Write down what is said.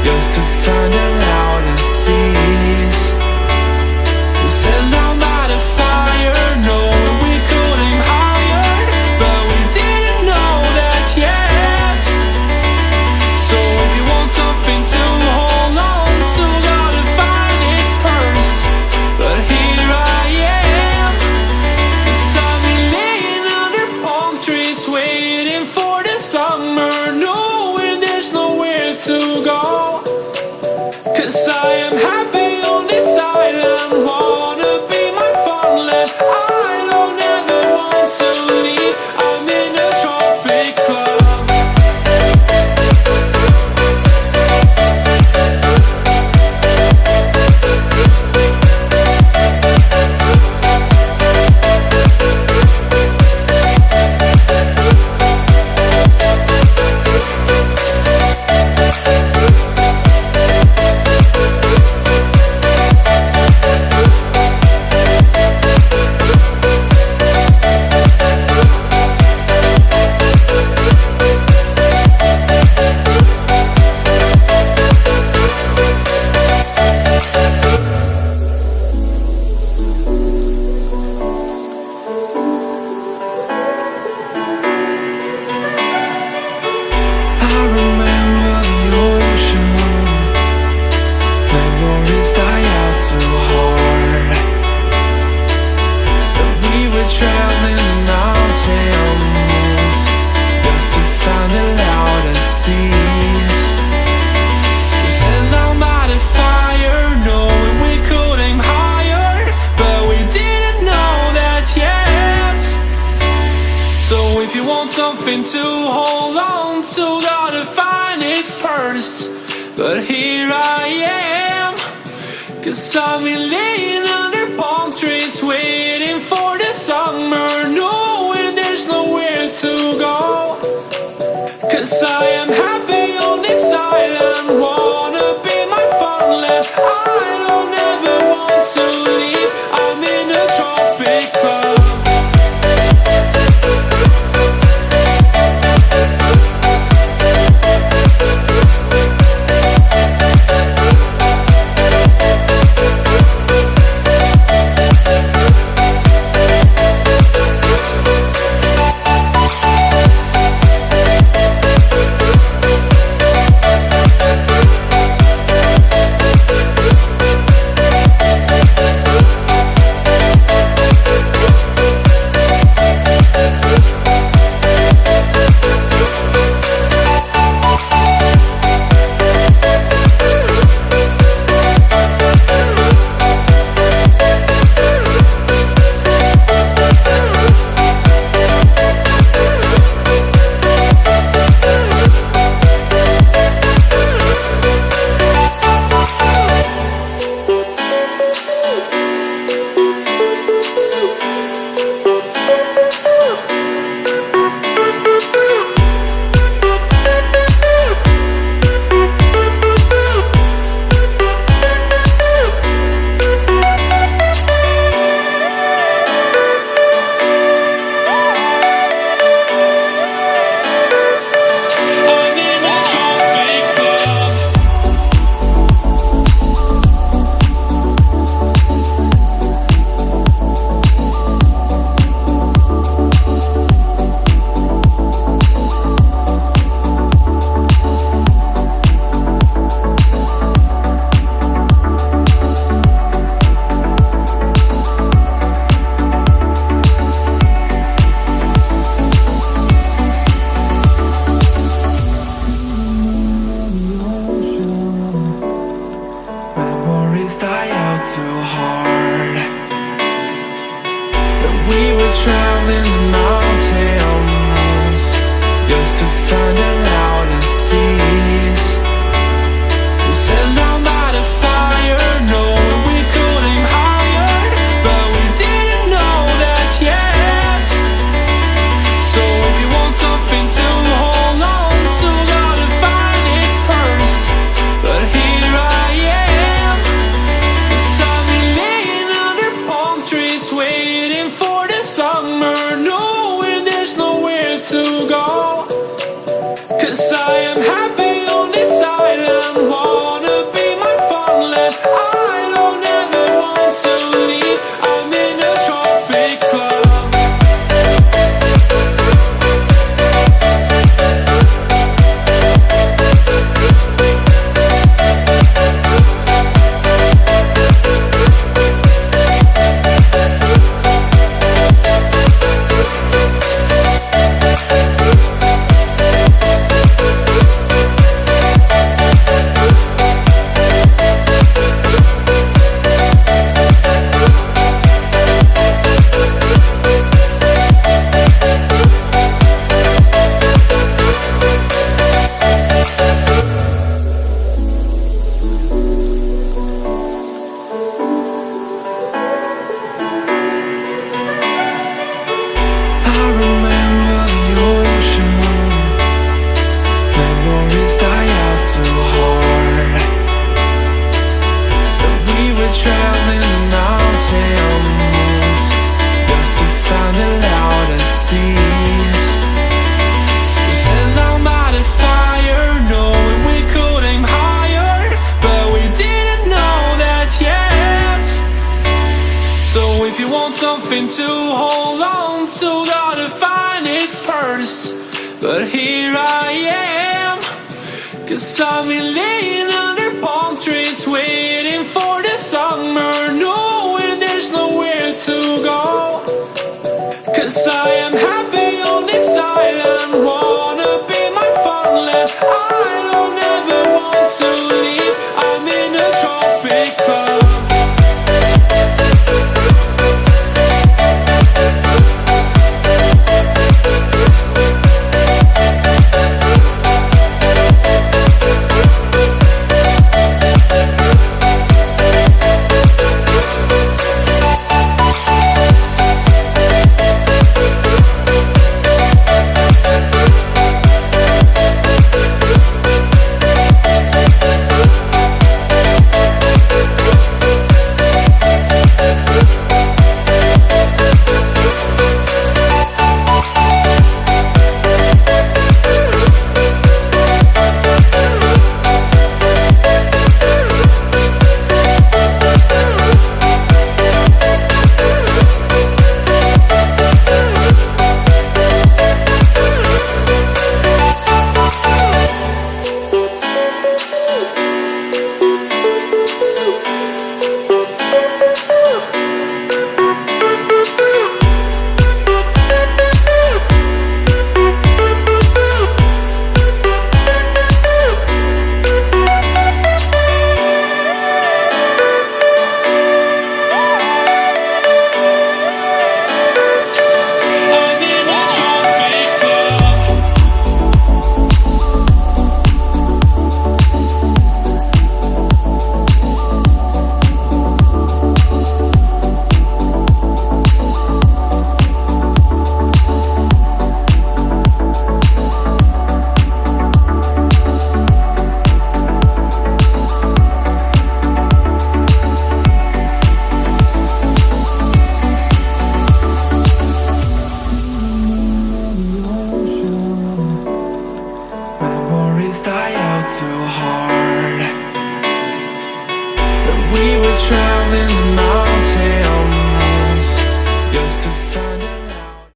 just to find the loudest tease. We sat down by the fire, knowing we could aim higher, but we didn't know that yet. So if you want something to hold on to, gotta find it first. But here I am, 'cause I've been laying under palm trees, waiting for the summer, knowing there's nowhere to go. 'Cause I am happy on this island, wanna be my farmland. I don't ever want to leave, I'm in a tropic club. I remember the ocean, memories die out too hard. But we were traveling the mountains, just to find the loudest tease. We sat down by the fire, knowing we could aim higher, but we didn't know that yet. So if you want something to hold on to, gotta find it first. But here I am, 'cause I've been laying under palm trees, waiting for the summer, knowing there's nowhere to go. 'Cause I am happy on this island, wanna be my farmland. I don't ever want to leave, I'm in a tropic club. Too hard. But we were traveling the mountains, just to find the loudest tease. We sat down by the fire, knowing we could aim higher, but we didn't know that yet. So if you want something to hold on to, gotta find it first. But here I am, waiting for the summer. No nothing to hold on to, gotta find it first. But here I am, 'cause I've been laying under palm trees, waiting for the summer, knowing there's nowhere to go. 'Cause I am happy on this island, wanna be my funland. I don't ever want to leave, I'm in a tropic club. Die out too hard. And we were traveling